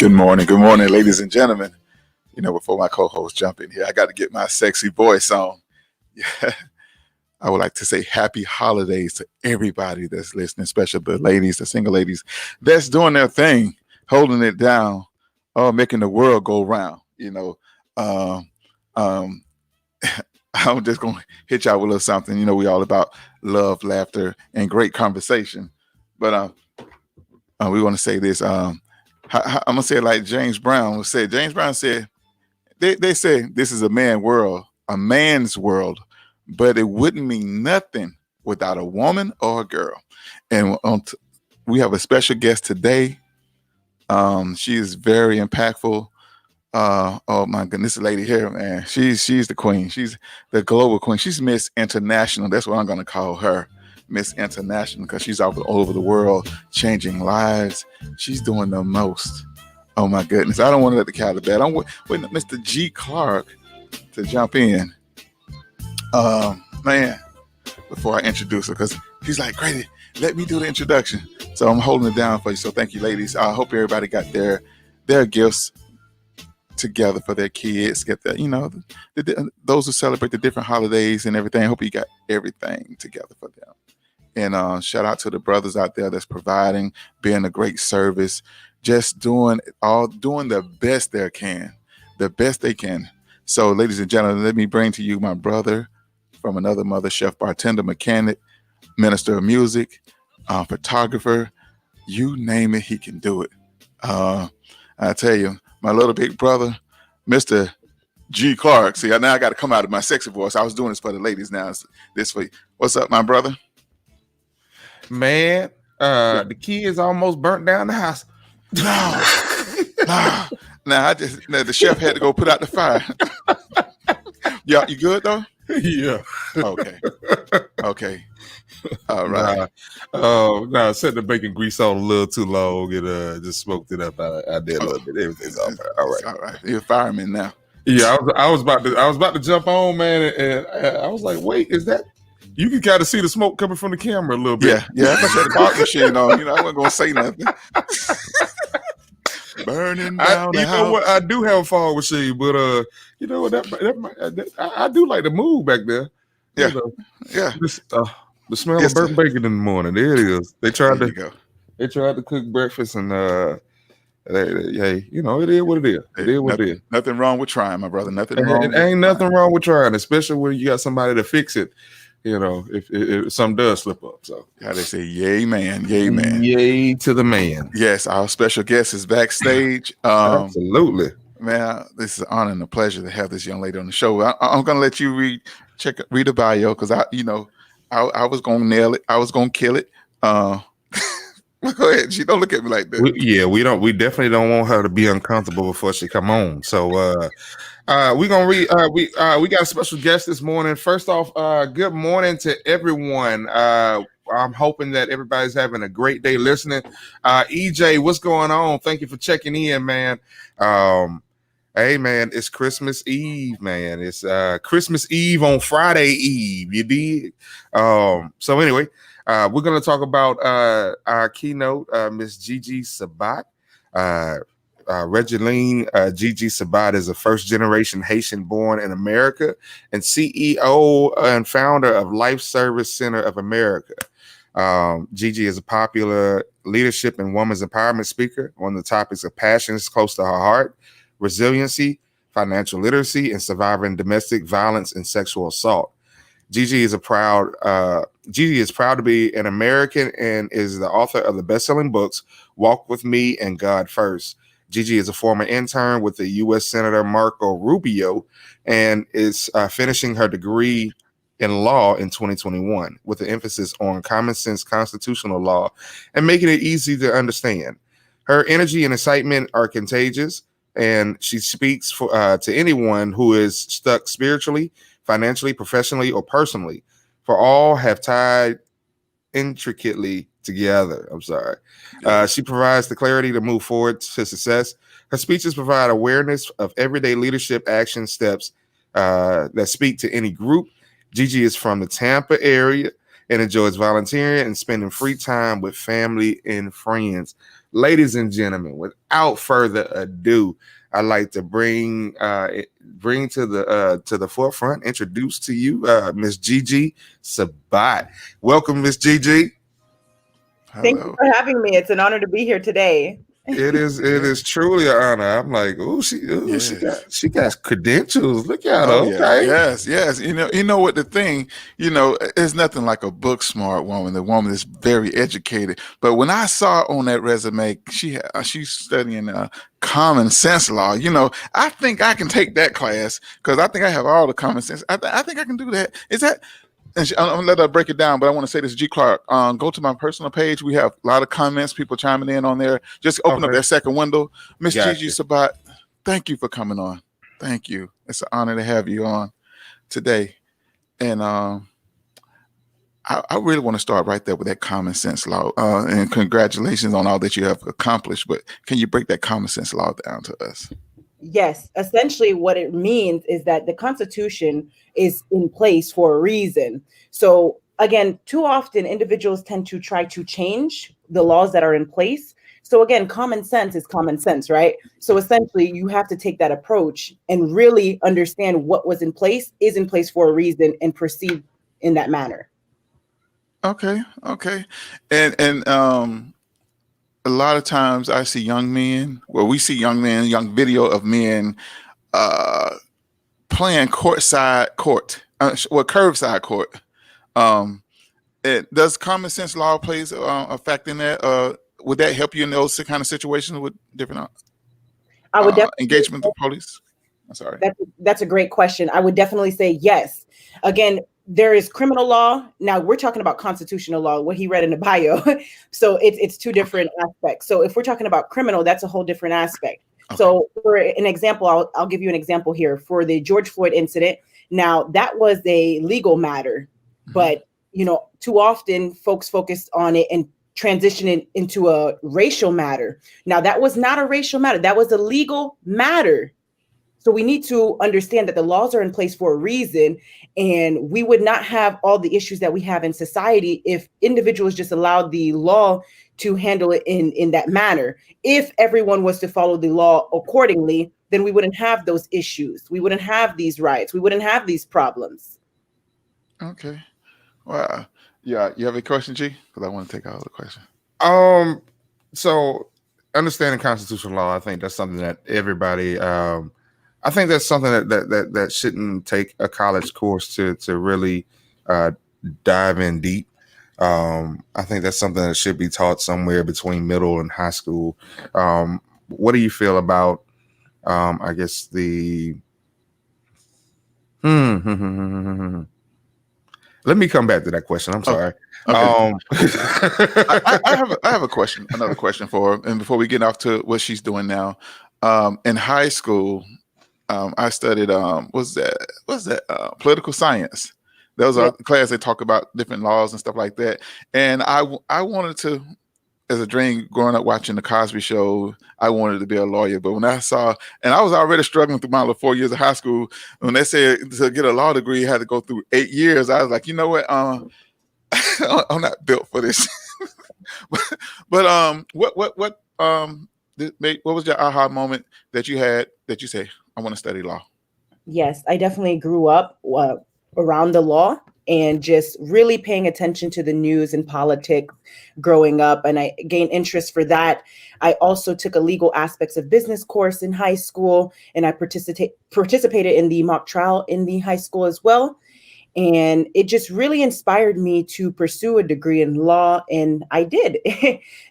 Good morning, ladies and gentlemen. Before my co-host jump in here, I got to get my sexy voice on. Yeah. I would like to say happy holidays to everybody that's listening, especially the ladies, the single ladies that's doing their thing, holding it down, making the world go round. Um, um, I'm just going to hit y'all with a little something. We all about love, laughter, and great conversation. But we want to say this. I'm going to say it like James Brown said. James Brown said, they say this is a man's world, but it wouldn't mean nothing without a woman or a girl. And we have a special guest today. She is very impactful. Oh my goodness, this lady here, man. She's the queen. She's the global queen. She's Miss International. That's what I'm going to call her, Miss International, because she's all over the world changing lives. She's doing the most. Oh my goodness. I don't want to let the cat out of bed. I'm waiting for Mr. G. Clark to jump in. Man, before I introduce her, because he's like, Grady, let me do the introduction. So I'm holding it down for you. So thank you, ladies. I hope everybody got their gifts together for their kids. Get that, those who celebrate the different holidays and everything. I hope you got everything together for them. And shout out to the brothers out there that's providing, being a great service, just doing the best they can. So, ladies and gentlemen, let me bring to you my brother from another mother, chef, bartender, mechanic, minister of music, photographer, you name it, he can do it. I tell you, my little big brother, Mr. G. Clark. See, now I got to come out of my sexy voice. I was doing this for the ladies. Now it's this for you. What's up, my brother? Man, the kids almost burnt down the house. No. Now the chef had to go put out the fire. Yeah, you good though? Yeah. Okay. All right. Set the bacon grease on a little too long and just smoked it up. I did a little bit. Everything's all right. All right. You're a fireman now. Yeah, I was about to jump on, man, and I was like, wait, is that? You can kind of see the smoke coming from the camera a little bit. Yeah. I had the pop machine on. I wasn't gonna say nothing. Burning down the house. Know what? I do have a fog machine, but I do like to move back there. Yeah. The smell of burnt bacon in the morning. There it is. They tried to cook breakfast, and it is what it is. It is what it is. Nothing wrong with trying, my brother. Nothing wrong. Ain't nothing wrong with trying, especially when you got somebody to fix it. If something does slip up. So they say, yay, man. Yay to the man. Yes, our special guest is backstage. Absolutely. Man, this is an honor and a pleasure to have this young lady on the show. I'm going to let you read the bio because I was going to nail it. I was going to kill it. Go ahead. She don't look at me like that. We definitely don't want her to be uncomfortable before she come on. So we're gonna read. We got a special guest this morning. First off, good morning to everyone. I'm hoping that everybody's having a great day listening. EJ, what's going on? Thank you for checking in, man. Hey, man, it's Christmas Eve, man. It's Christmas Eve on Friday Eve. You did. So anyway, we're gonna talk about our keynote, Miss GIGI Sabbat. Regeline GIGI Sabbat is a first-generation Haitian born in America and CEO and founder of Life Service Center of America. GIGI is a popular leadership and women's empowerment speaker. One of the topics of passion is close to her heart: resiliency, financial literacy, and surviving domestic violence and sexual assault. GIGI is proud to be an American and is the author of the best-selling books Walk With Me and God First. GIGI is a former intern with the U.S. Senator Marco Rubio and is finishing her degree in law in 2021 with an emphasis on common sense constitutional law and making it easy to understand. Her energy and excitement are contagious, and she speaks to anyone who is stuck spiritually, financially, professionally, or personally. For all have tied intricately together. She provides the clarity to move forward to success. Her speeches provide awareness of everyday leadership action steps that speak to any group. GIGI is from the Tampa area and enjoys volunteering and spending free time with family and friends. ladies and gentlemen, without further ado, I'd like to bring to the forefront, introduce to you Miss GIGI Sabbat. Welcome, Miss GIGI. Thank you for having me. It's an honor to be here today. It is truly an honor. I'm like, she got credentials. Look at her. Okay. Yes. You know what the thing, it's nothing like a book smart woman, the woman that's very educated. But when I saw on that resume, she's studying common sense law. I think I can take that class because I think I have all the common sense. I think I can do that. Is that? And I'm gonna let her break it down, but I want to say this, G. Clark. Go to my personal page. We have a lot of comments, people chiming in on there. Just open up that second window. Miss GIGI Sabbat, thank you for coming on. Thank you. It's an honor to have you on today. And I really want to start right there with that common sense law. And congratulations on all that you have accomplished. But can you break that common sense law down to us? Yes, essentially what it means is that the Constitution is in place for a reason. So again, too often individuals tend to try to change the laws that are in place. So again, common sense is common sense, right? So essentially you have to take that approach and really understand what was in place is in place for a reason and proceed in that manner. Okay. And a lot of times I see young men, young video of men playing curbside court. Does common sense law plays a factor in that? Would that help you in those kind of situations with different I would definitely engagement with the police? I'm sorry. That's a great question. I would definitely say yes. Again, there is criminal law. Now we're talking about constitutional law, what he read in the bio. So it's two different aspects. So if we're talking about criminal, that's a whole different aspect. Okay. So for an example, I'll give you an example here for the George Floyd incident. Now that was a legal matter, but too often folks focused on it and transition it into a racial matter. Now that was not a racial matter. That was a legal matter. So we need to understand that the laws are in place for a reason, and we would not have all the issues that we have in society if individuals just allowed the law to handle it in that manner. If everyone was to follow the law accordingly, then we wouldn't have those issues. We wouldn't have these riots. We wouldn't have these problems. Okay. Wow. Yeah. You have a question, G? Because I want to take all the questions. So understanding constitutional law, I think that's something that everybody I think that's something that shouldn't take a college course to really dive in deep. I think that's something that should be taught somewhere between middle and high school. What do you feel about, I guess Let me come back to that question. I'm sorry. Okay. I have a question, another question for her. And before we get off to what she's doing now, in high school, I studied political science. That was a class they talk about different laws and stuff like that. And I wanted to, as a dream growing up watching the Cosby Show, I wanted to be a lawyer. But when I saw, and I was already struggling through my 4 years of high school, when they said to get a law degree you had to go through 8 years, I was like, you know what? I'm not built for this. but what was your aha moment that you had that you say, I want to study law? Yes, I definitely grew up around the law and just really paying attention to the news and politics growing up. And I gained interest for that. I also took a legal aspects of business course in high school, and I participated in the mock trial in the high school as well. And it just really inspired me to pursue a degree in law, and I did.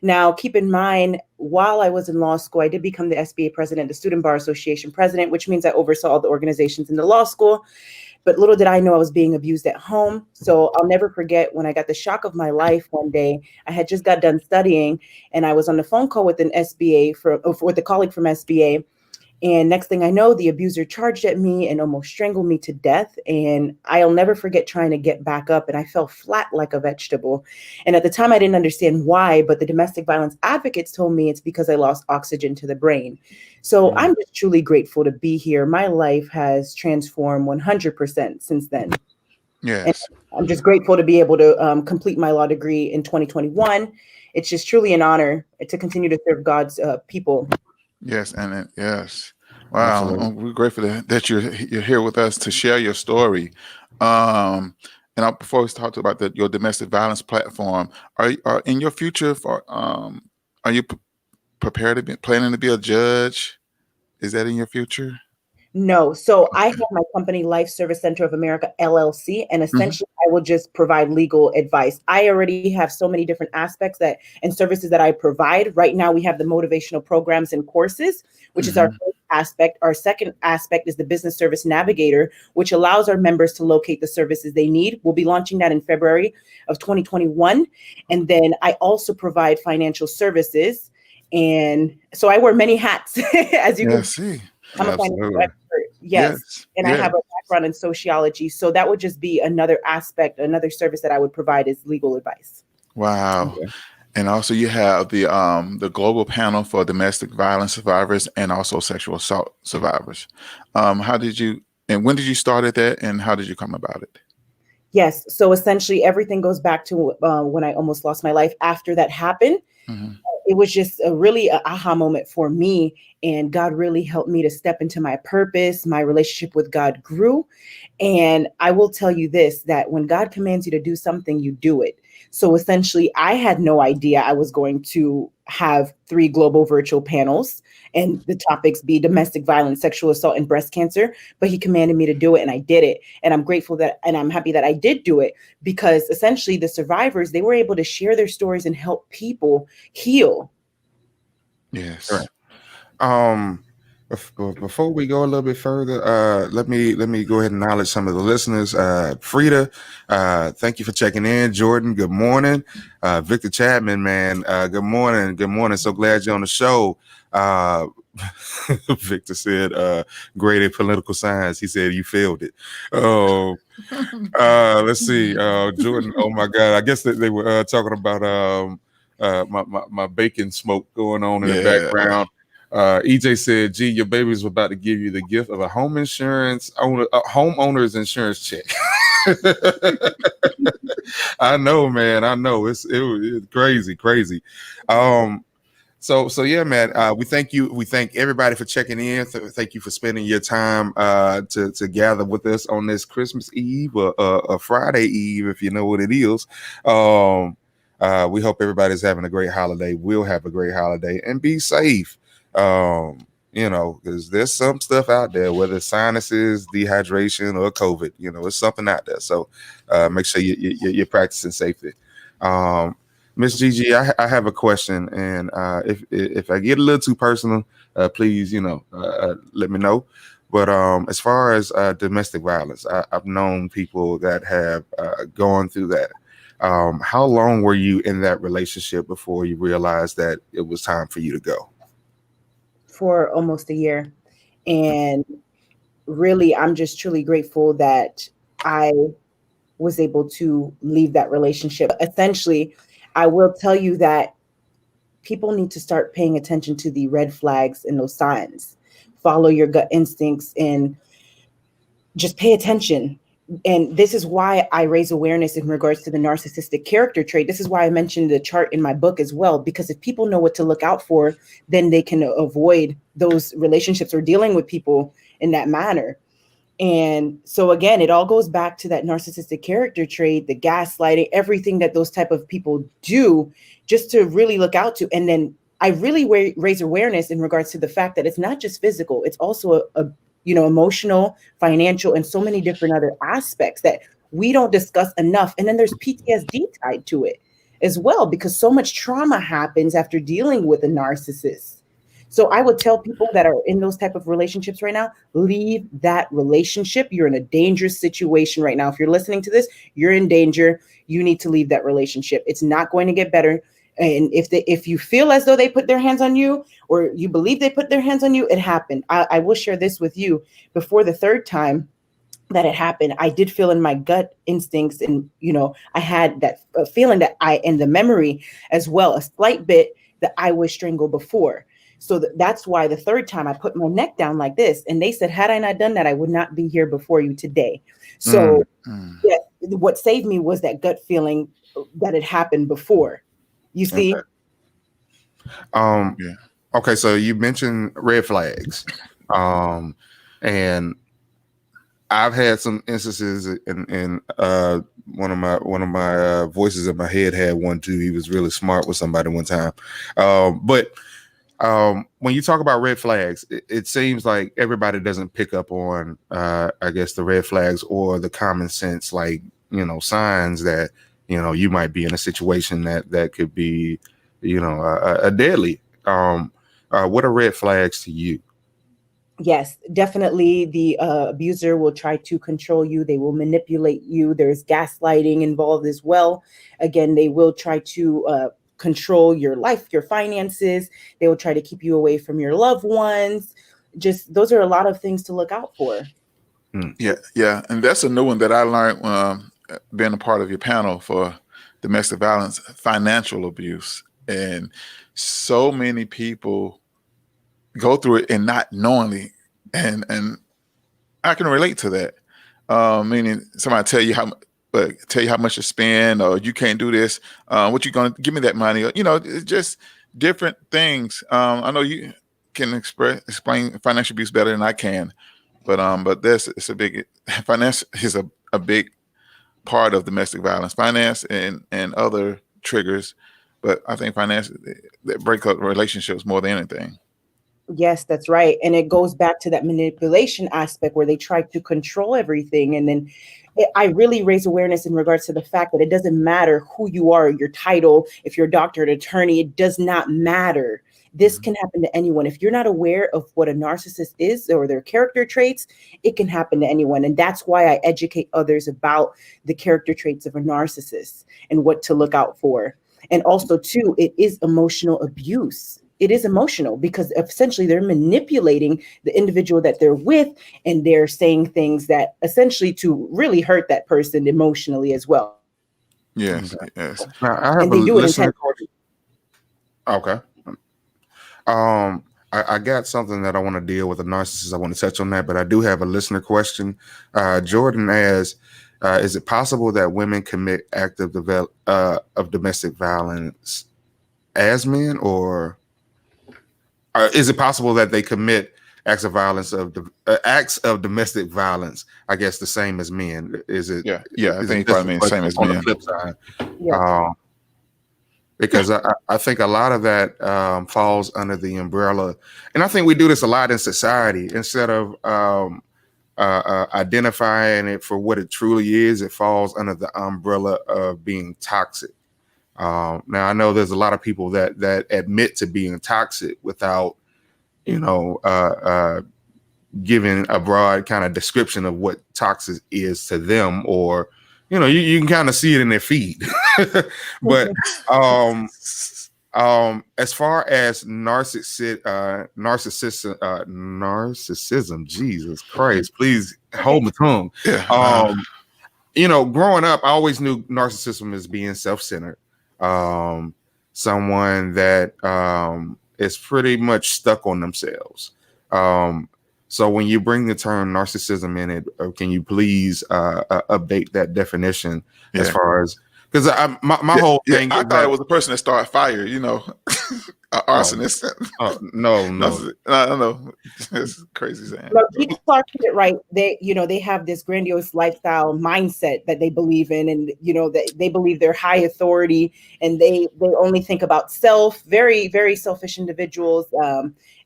Now, keep in mind, while I was in law school, I did become the SBA president, the Student Bar Association president, which means I oversaw all the organizations in the law school. But little did I know I was being abused at home. So I'll never forget when I got the shock of my life one day. I had just got done studying, and I was on the phone call with an SBA with a colleague from SBA. And next thing I know, the abuser charged at me and almost strangled me to death. And I'll never forget trying to get back up, and I fell flat like a vegetable. And at the time, I didn't understand why, but the domestic violence advocates told me it's because I lost oxygen to the brain. So I'm just truly grateful to be here. My life has transformed 100% since then. Yes. I'm just grateful to be able to complete my law degree in 2021. It's just truly an honor to continue to serve God's people. Yes, and yes. Wow, Absolutely. we're grateful that you're here with us to share your story. Before we talk about your domestic violence platform, are in your future are you prepared to be planning to be a judge? Is that in your future? No. So I have Okay. my company, Life Service Center of America, LLC, and Hmm. essentially I will just provide legal advice. I already have so many different aspects and services that I provide. Right now, we have the motivational programs and courses, which is our Hmm. first aspect. Our second aspect is the Business Service Navigator, which allows our members to locate the services they need. We'll be launching that in February of 2021. And then I also provide financial services. And so I wear many hats, as you Yeah, can. see. I'm a financial Absolutely. expert, yes. Yes. And I Yeah. have a background in sociology. So that would just be another aspect, another service that I would provide is legal advice. Wow. Okay. And also you have the global panel for domestic violence survivors and also sexual assault survivors. How did you and when did you start at that and how did you come about it? Yes. So essentially everything goes back to when I almost lost my life. After that happened, Hmm. it was just a really aha moment for me. And God really helped me to step into my purpose. My relationship with God grew. And I will tell you this, that when God commands you to do something, you do it. So essentially, I had no idea I was going to have 3 global virtual panels and the topics be domestic violence, sexual assault, and breast cancer. But he commanded me to do it and I did it. And I'm grateful and I'm happy that I did do it because essentially the survivors, they were able to share their stories and help people heal. Yes. Right. Before we go a little bit further, let me go ahead and acknowledge some of the listeners. Frida, thank you for checking in. Jordan, good morning. Victor Chapman, man, good morning. Good morning. So glad you're on the show. Victor said, great at political science. He said you failed it. Oh, let's see. Jordan, oh my God. I guess that they were talking about my bacon smoke going on in the Yeah. background. EJ said, "Gee, your baby's about to give you the gift of a homeowner's insurance check." I know, man. I know it's crazy, crazy. So yeah, man. We thank you. We thank everybody for checking in. Thank you for spending your time to gather with us on this Christmas Eve or Friday Eve, if you know what it is. We hope everybody's having a great holiday. We'll have a great holiday and be safe. Because there's some stuff out there, whether it's sinuses, dehydration, or COVID. It's something out there. So make sure you're practicing safety. Miss Gigi, I have a question, and if I get a little too personal, please, let me know. But as far as domestic violence, I've known people that have gone through that. How long were you in that relationship before you realized that it was time for you to go? For almost a year. And really, I'm just truly grateful that I was able to leave that relationship. Essentially, I will tell you that people need to start paying attention to the red flags and those signs. Follow your gut instincts and just pay attention. And this is why I raise awareness in regards to the narcissistic character trait. This is why I mentioned the chart in my book as well, because if people know what to look out for, then they can avoid those relationships or dealing with people in that manner. And so again, it all goes back to that narcissistic character trait, the gaslighting, everything that those type of people do, just to really look out to. And then I really raise awareness in regards to the fact that it's not just physical, it's also a emotional, financial, and so many different other aspects that we don't discuss enough. And then there's PTSD tied to it as well, because so much trauma happens after dealing with a narcissist. So I would tell people that are in those type of relationships right now, leave that relationship. You're in a dangerous situation right now. If you're listening to this, you're in danger. You need to leave that relationship. It's not going to get better. And if you feel as though they put their hands on you, or you believe they put their hands on you, it happened. I will share this with you. Before the third time that it happened, I did feel in my gut instincts, and I had that feeling that and the memory as well, a slight bit that I was strangled before. So that's why the third time I put my neck down like this, and they said, had I not done that, I would not be here before you today. So Mm. yes, what saved me was that gut feeling that had happened before. You see? Okay. Yeah. Okay, so you mentioned red flags. And I've had some instances, and one of my voices in my head had one too. He was really smart with somebody one time. But when you talk about red flags, it seems like everybody doesn't pick up on, I guess, the red flags or the common sense, like, signs that, you might be in a situation that could be, a deadly. What are red flags to you? Yes, definitely. The abuser will try to control you. They will manipulate you. There's gaslighting involved as well. Again, they will try to control your life, your finances. They will try to keep you away from your loved ones. Just those are a lot of things to look out for. Yeah. And that's a new one that I learned being a part of your panel for domestic violence, financial abuse. And so many people go through it and not knowingly, and I can relate to that. Meaning somebody tell you how much to spend, or you can't do this. What you gonna give me that money? Or, it's just different things. I know you can explain financial abuse better than I can, but it's a big finance is a big part of domestic violence, finance and other triggers. But I think finance that break up relationships more than anything. Yes, that's right. And it goes back to that manipulation aspect where they try to control everything. And then I really raise awareness in regards to the fact that it doesn't matter who you are, your title, if you're a doctor, an attorney, it does not matter. This can happen to anyone. If you're not aware of what a narcissist is or their character traits, it can happen to anyone. And that's why I educate others about the character traits of a narcissist and what to look out for. And also, too, it is emotional abuse. It is emotional because essentially they're manipulating the individual that they're with, and they're saying things that essentially to really hurt that person emotionally as well. Yes, yes. Now, I have And they do it intentionally. Okay. I got something that I want to deal with a narcissist. I want to touch on that, but I do have a listener question. Jordan asks, is it possible that women commit acts of domestic violence as men, or is it possible that they commit acts of violence acts of domestic violence? I guess the same as men. Is it? Yeah. I think you probably mean same as on men. the flip side. Yeah. Because I think a lot of that falls under the umbrella, and I think we do this a lot in society. Instead of identifying it for what it truly is, it falls under the umbrella of being toxic. Now, I know there's a lot of people that admit to being toxic without, giving a broad kind of description of what toxic is to them, or, you can kind of see it in their feed. But as far as narcissism, Jesus Christ, please hold my tongue. Growing up, I always knew narcissism as being self-centered. Someone that is pretty much stuck on themselves. So when you bring the term narcissism in it, can you please update that definition as far as, because my whole thing. I thought it was a person that started fire, arsonist. No. I don't know. It's crazy saying. No, Grady Clark did it right. They have this grandiose lifestyle mindset that they believe in, and they believe they're high authority, and they only think about self. Very, very selfish individuals,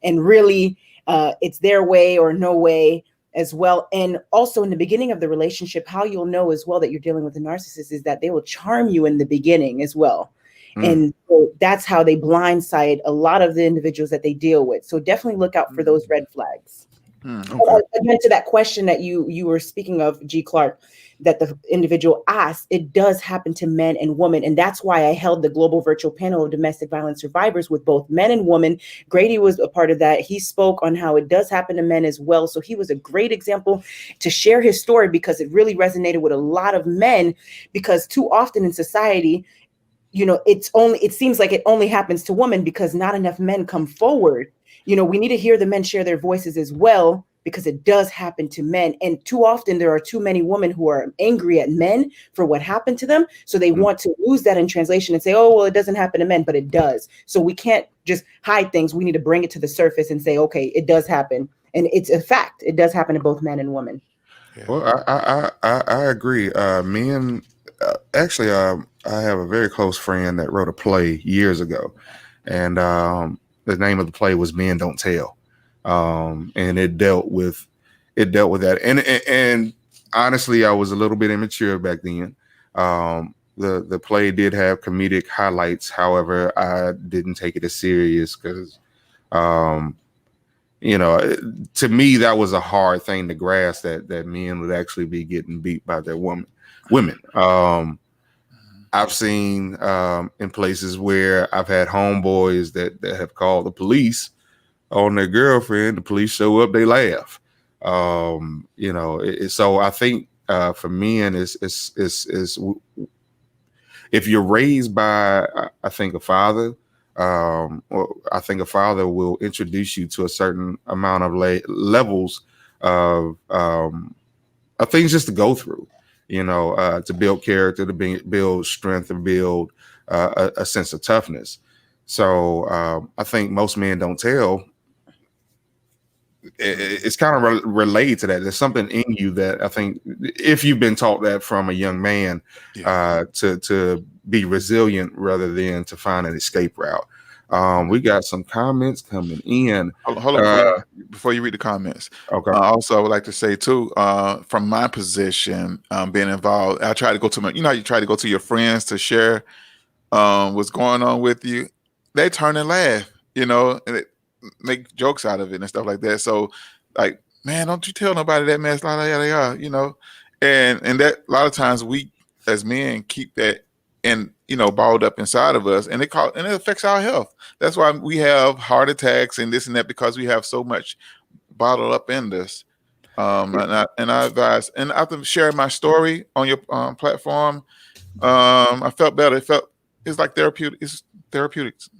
and really, it's their way or no way as well. And also in the beginning of the relationship, how you'll know as well that you're dealing with a narcissist is that they will charm you in the beginning as well. And so that's how they blindside a lot of the individuals that they deal with. So definitely look out for those red flags. Okay. Again, to that question that you were speaking of, G. Clark, that the individual asked, it does happen to men and women. And that's why I held the global virtual panel of domestic violence survivors with both men and women. Grady was a part of that. He spoke on how it does happen to men as well. So he was a great example to share his story, because it really resonated with a lot of men, because too often in society, it seems like it only happens to women because not enough men come forward. We need to hear the men share their voices as well, because it does happen to men. And too often there are too many women who are angry at men for what happened to them. So they want to lose that in translation and say, oh, well, it doesn't happen to men, but it does. So we can't just hide things. We need to bring it to the surface and say, okay, it does happen. And it's a fact. It does happen to both men and women. Yeah. Well, I agree. Men, actually, I have a very close friend that wrote a play years ago, and the name of the play was "Men Don't Tell," and it dealt with that. And honestly, I was a little bit immature back then. The play did have comedic highlights. However, I didn't take it as serious because, to me, that was a hard thing to grasp that men would actually be getting beat by their women. I've seen in places where I've had homeboys that have called the police on their girlfriend. The police show up, they laugh. So I think for men, is if you're raised by, I think, a father. I think a father will introduce you to a certain amount of levels of things just to go through, to build character, to build strength, and build a sense of toughness. So I think most men don't tell. It's kind of related to that. There's something in you that I think, if you've been taught that from a young man, to be resilient rather than to find an escape route. We got some comments coming in. Hold on, before you read the comments. Okay. Also, I would like to say too, from my position, being involved, I try to go to how you try to go to your friends to share what's going on with you. They turn and laugh, and it make jokes out of it and stuff like that. So, like, man, don't you tell nobody that mess, and that a lot of times we as men keep that balled up inside of us, and it affects our health. That's why we have heart attacks and this and that, because we have so much bottled up in this. And I advise, and after sharing my story on your platform, I felt better. It's like therapeutic. It's therapeutics,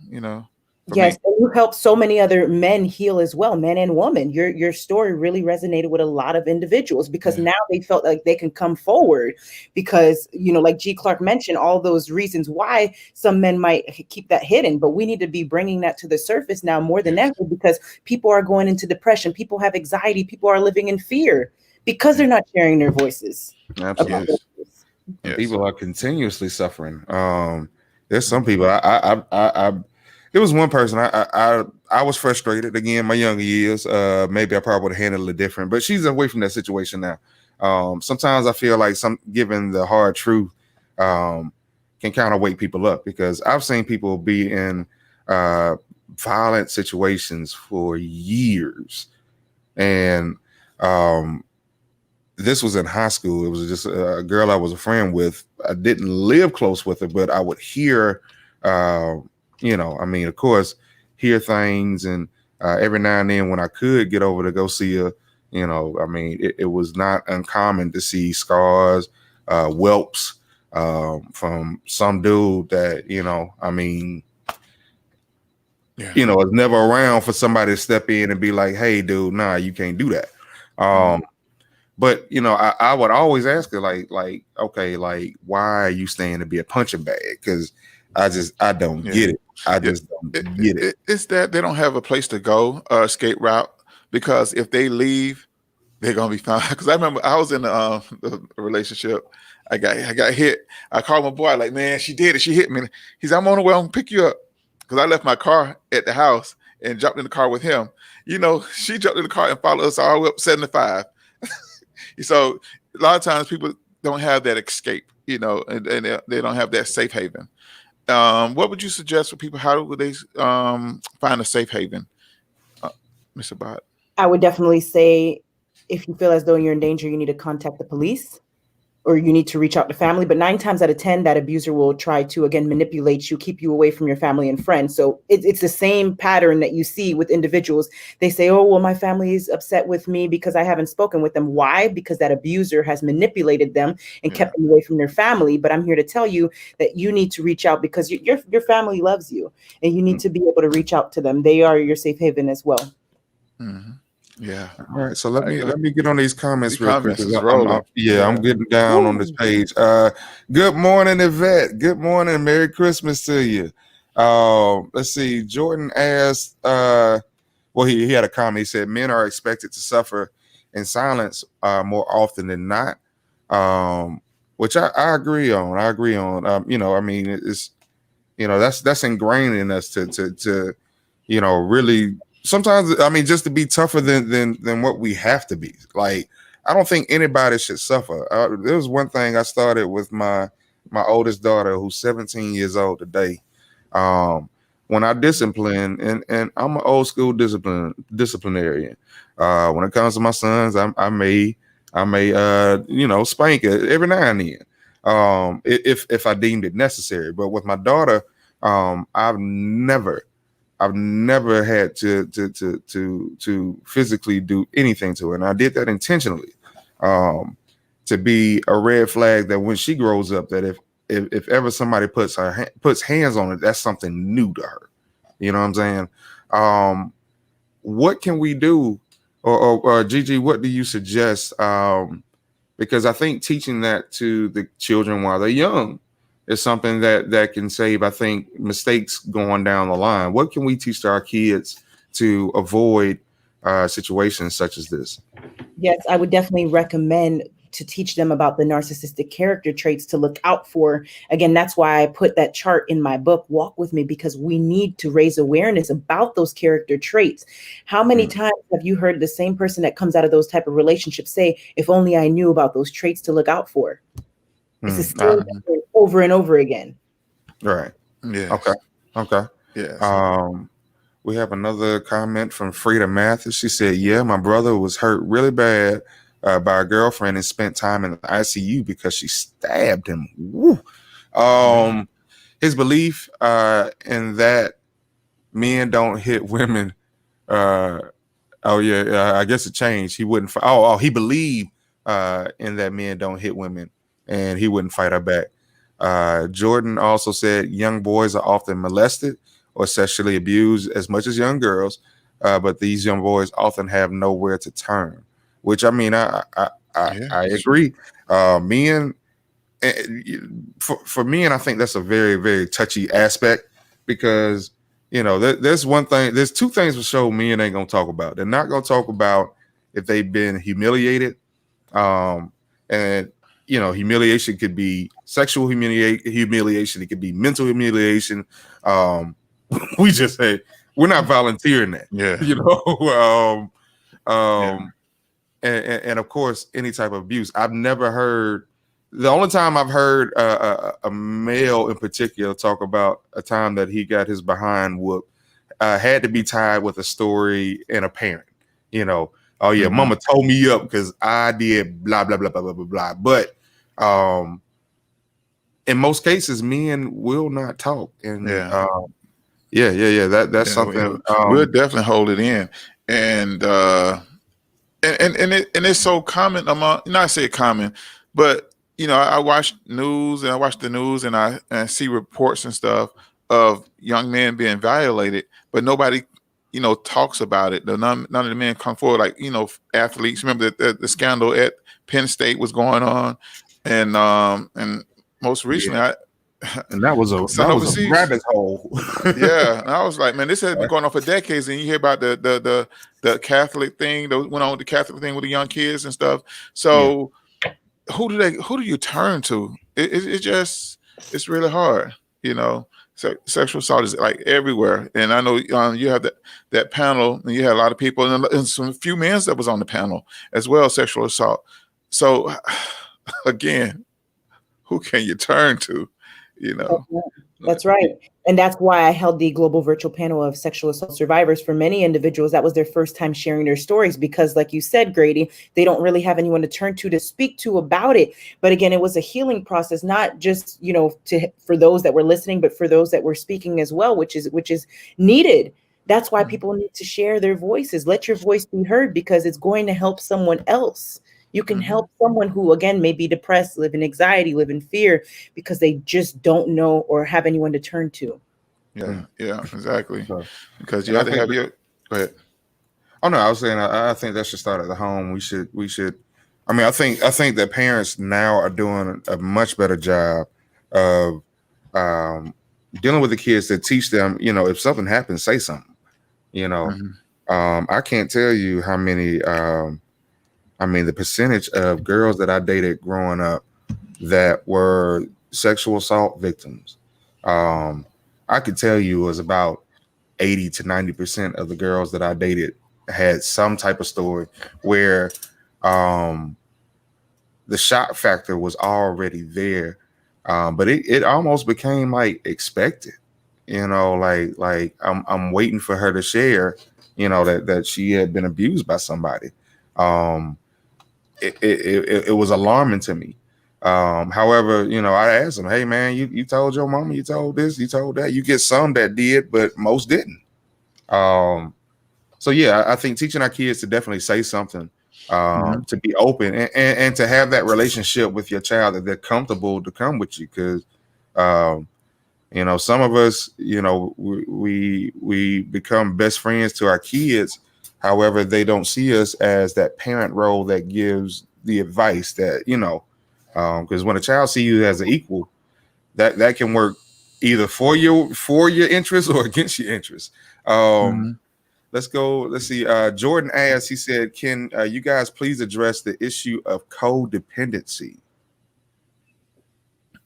Yes, and you help so many other men heal as well, men and women. Your story really resonated with a lot of individuals, because now they felt like they can come forward, because, like G. Clark mentioned, all those reasons why some men might keep that hidden. But we need to be bringing that to the surface now more than ever, because people are going into depression. People have anxiety. People are living in fear because they're not sharing their voices. Absolutely. Yes. People are continuously suffering. There's some people there was one person I was frustrated. Again, my younger years, maybe I probably would have handled it different, but she's away from that situation now. Sometimes I feel like giving the hard truth can kind of wake people up, because I've seen people be in violent situations for years. And this was in high school. It was just a girl I was a friend with. I didn't live close with her, but I would hear of course, hear things, and every now and then when I could get over to go see her, it was not uncommon to see scars, whelps from some dude that, is never around for somebody to step in and be like, hey, dude, nah, you can't do that. But, I would always ask her, like, okay, like, why are you staying to be a punching bag? Because I don't get it. I just don't get it. It's that they don't have a place to go, escape route, because if they leave, they're gonna be fine. Because I remember I was in the relationship. I got hit. I called my boy, like, man, she did it. She hit me. He's, I'm on the way. I'm gonna pick you up, because I left my car at the house and jumped in the car with him. She jumped in the car and followed us all the way up 75. So a lot of times people don't have that escape, and they don't have that safe haven. What would you suggest for people? How would they find a safe haven, Ms. Sabbat? I would definitely say, if you feel as though you're in danger, you need to contact the police, or you need to reach out to family. But 9 times out of 10, that abuser will try to, again, manipulate you, keep you away from your family and friends. So it's the same pattern that you see with individuals. They say, oh, well, my family is upset with me because I haven't spoken with them. Why? Because that abuser has manipulated them and kept them away from their family. But I'm here to tell you that you need to reach out, because your family loves you, and you need to be able to reach out to them. They are your safe haven as well. Mm-hmm. Yeah. All right, so let I got me get on these comments the real quick. comments 'Cause is rolling. I'm getting down on this Woo. page. Good morning, Yvette. Good morning. Merry Christmas to you. Let's see. Jordan asked. Well, he had a comment. He said men are expected to suffer in silence more often than not. Which I agree on. I agree on. I mean, it's that's ingrained in us to really sometimes, I mean, just to be tougher than what we have to be. Like, I don't think anybody should suffer. There was one thing I started with my oldest daughter, who's 17 years old today. When I discipline, and I'm an old school disciplinarian. When it comes to my sons, I may spank it every now and then, if I deemed it necessary. But with my daughter, I've never had to physically do anything to her, and I did that intentionally, to be a red flag that when she grows up, that if ever somebody puts hands on her, that's something new to her. You know what I'm saying? What can we do, or Gigi, what do you suggest? Because I think teaching that to the children while they're young is something that can save, I think, mistakes going down the line. What can we teach to our kids to avoid situations such as this? Yes, I would definitely recommend to teach them about the narcissistic character traits to look out for. Again, that's why I put that chart in my book, Walk With Me, because we need to raise awareness about those character traits. How many times have you heard the same person that comes out of those type of relationships say, if only I knew about those traits to look out for? It's the same thing over and over again. Right. Yes. Okay. Yes. We have another comment from Frida Mathis. She said, yeah, my brother was hurt really bad by a girlfriend and spent time in the ICU because she stabbed him. Woo. His belief in that men don't hit women. I guess it changed. He wouldn't. He believed in that men don't hit women, and he wouldn't fight her back. Jordan also said young boys are often molested or sexually abused as much as young girls, but these young boys often have nowhere to turn. Which, I mean, I agree. Men, for men, I think that's a very, very touchy aspect, because there's one thing. There's two things for sure men ain't gonna talk about. They're not gonna talk about if they've been humiliated, and humiliation could be sexual humiliation. It could be mental humiliation. We just say we're not volunteering that. Yeah. And of course, any type of abuse. I've never heard. The only time I've heard a male in particular talk about a time that he got his behind whooped had to be tied with a story and a parent. Oh yeah, mama told me up because I did blah blah blah blah blah blah blah. But in most cases, men will not talk, and that's something we'll definitely hold it in, and it's so common among, not say common, but I watch news, and I watch the news, and I see reports and stuff of young men being violated, but nobody talks about it. None of the men come forward, like athletes. Remember the scandal at Penn State was going on, and most recently and that was a rabbit hole. Yeah, and I was like, man, this has been going on for decades, and you hear about the Catholic thing that went on with the Catholic thing with the young kids and stuff. So who do you turn to? It's really hard, So sexual assault is like everywhere, and I know you have that panel, and you had a lot of people, and some few men that was on the panel as well, sexual assault. So again, who can you turn to? That's right. And that's why I held the global virtual panel of sexual assault survivors. For many individuals, that was their first time sharing their stories, because like you said, Grady, they don't really have anyone to turn to speak to about it. But again, it was a healing process, not just, for those that were listening, but for those that were speaking as well, which is needed. That's why people need to share their voices. Let your voice be heard, because it's going to help someone else. You can help someone who, again, may be depressed, live in anxiety, live in fear, because they just don't know or have anyone to turn to. Yeah, exactly. Because you have to have your. Go ahead. Oh no, I was saying I think that should start at the home. We should. I mean, I think that parents now are doing a much better job of dealing with the kids to teach them. You know, if something happens, say something. You know, I can't tell you how many. I mean, the percentage of girls that I dated growing up that were sexual assault victims, I could tell you was about 80 to 90% of the girls that I dated had some type of story where the shock factor was already there, but it almost became like expected, you know, like I'm waiting for her to share, you know, that she had been abused by somebody. It was alarming to me. However, you know, I asked them, hey man, you told your mama, you told this, you told that. You get some that did, but most didn't. So yeah, I think teaching our kids to definitely say something, to be open and to have that relationship with your child that they're comfortable to come with you. Because you know, some of us, you know, we become best friends to our kids. However, they don't see us as that parent role that gives the advice that, you know, because when a child see you as an equal, that can work either for your interest or against your interest. Let's go. Let's see. Jordan asked, he said, can you guys please address the issue of codependency?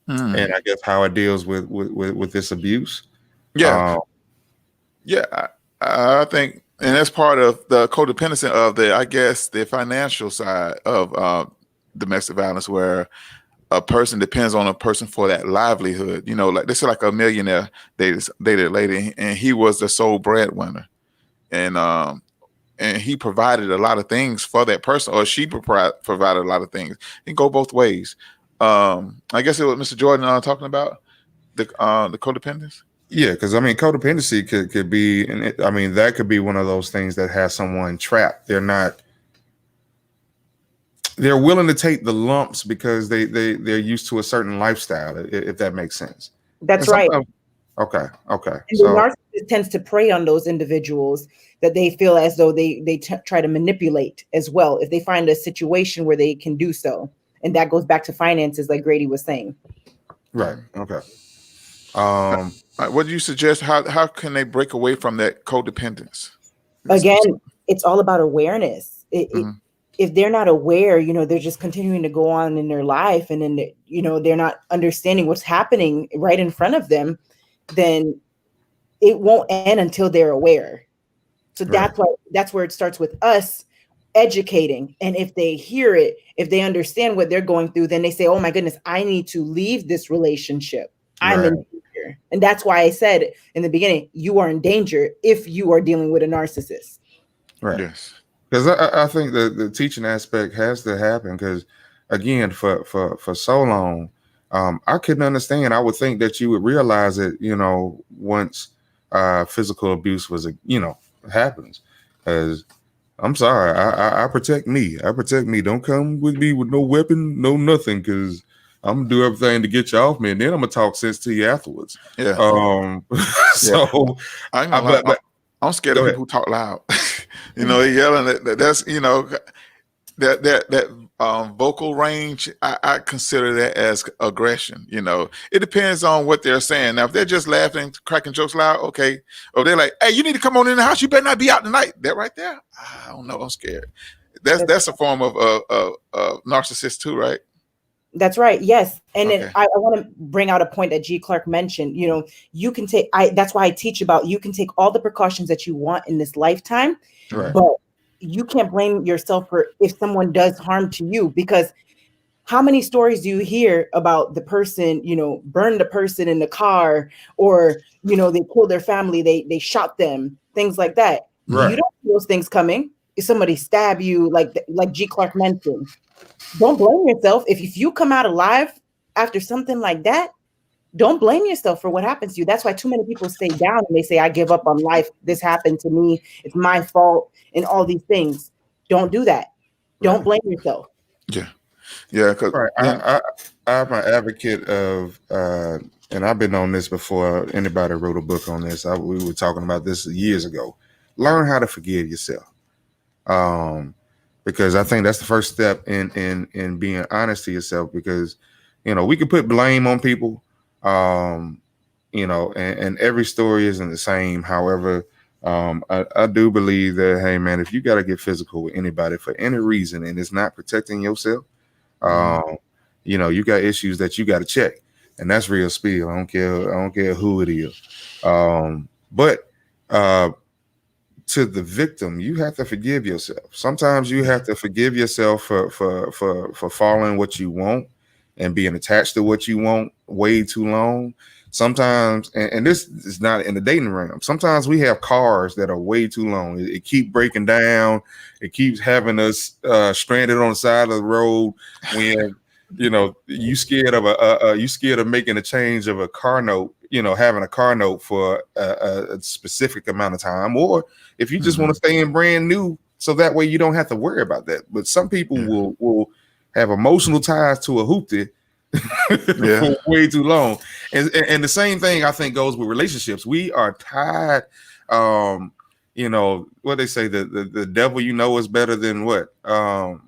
And I guess how it deals with this abuse. Yeah. I think, and that's part of the codependency of I guess, the financial side of domestic violence, where a person depends on a person for that livelihood. You know, like this is like a millionaire dated a lady, and he was the sole breadwinner. And he provided a lot of things for that person, or she provided a lot of things. It can go both ways. I guess it was Mr. Jordan talking about the codependence. Yeah, because I mean, codependency could be, and I mean, that could be one of those things that has someone trapped. They're willing to take the lumps because they're used to a certain lifestyle, if that makes sense. That's right. Okay. And so the narcissist tends to prey on those individuals that they feel as though they try to manipulate as well, if they find a situation where they can do so. And that goes back to finances, like Grady was saying. Right. Okay. What do you suggest? How can they break away from that codependence? Again, it's all about awareness. If they're not aware, you know, they're just continuing to go on in their life, and then, you know, they're not understanding what's happening right in front of them, then it won't end until they're aware. So that's where it starts with us educating. And if they hear it, if they understand what they're going through, then they say, oh my goodness, I need to leave this relationship. I'm in danger. And that's why I said in the beginning, you are in danger if you are dealing with a narcissist. Right. Yes. Because I think the teaching aspect has to happen, because again, for so long, I couldn't understand. I would think that you would realize it, you know, once physical abuse was, you know, happens. As I'm sorry, I protect me. Don't come with me with no weapon, no nothing, because I'm gonna do everything to get you off me, and then I'm gonna talk sense to you afterwards. Yeah. So I'm scared of people who talk loud. You know, they're yelling. That's, you know, that vocal range. I consider that as aggression. You know, it depends on what they're saying. Now, if they're just laughing, cracking jokes loud, okay. Or they're like, "Hey, you need to come on in the house. You better not be out tonight." That right there, I don't know. I'm scared. That's a form of narcissist too, right? That's right. Yes. And then I want to bring out a point that G. Clark mentioned. You know, you can take, that's why I teach about, you can take all the precautions that you want in this lifetime, but you can't blame yourself for if someone does harm to you, because how many stories do you hear about the person, you know, burned the person in the car, or, you know, they killed their family, they shot them, things like that. Right. You don't see those things coming. If somebody stab you, like G. Clark mentioned, don't blame yourself. If you come out alive after something like that, don't blame yourself for what happens to you. That's why too many people stay down and they say, I give up on life. This happened to me. It's my fault, and all these things. Don't do that. Don't blame yourself. Yeah. Because I'm an advocate of, and I've been on this before anybody wrote a book on this. We were talking about this years ago. Learn how to forgive yourself. Because I think that's the first step in being honest to yourself. Because we can put blame on people, and every story isn't the same. However, I do believe that, hey man, if you got to get physical with anybody for any reason and it's not protecting yourself, you got issues that you got to check, and that's real spill. I don't care who it is. But to the victim, you have to forgive yourself. Sometimes you have to forgive yourself for following what you want and being attached to what you want way too long. Sometimes, and this is not in the dating realm, sometimes we have cars that are way too long. It keeps breaking down. It keeps having us stranded on the side of the road when you scared of making a change of a car note, having a car note for a specific amount of time, or if you just want to stay in brand new, so that way you don't have to worry about that. But some people will have emotional ties to a hoopty for way too long, and the same thing I think goes with relationships. We are tied. What they say, the devil is better than what the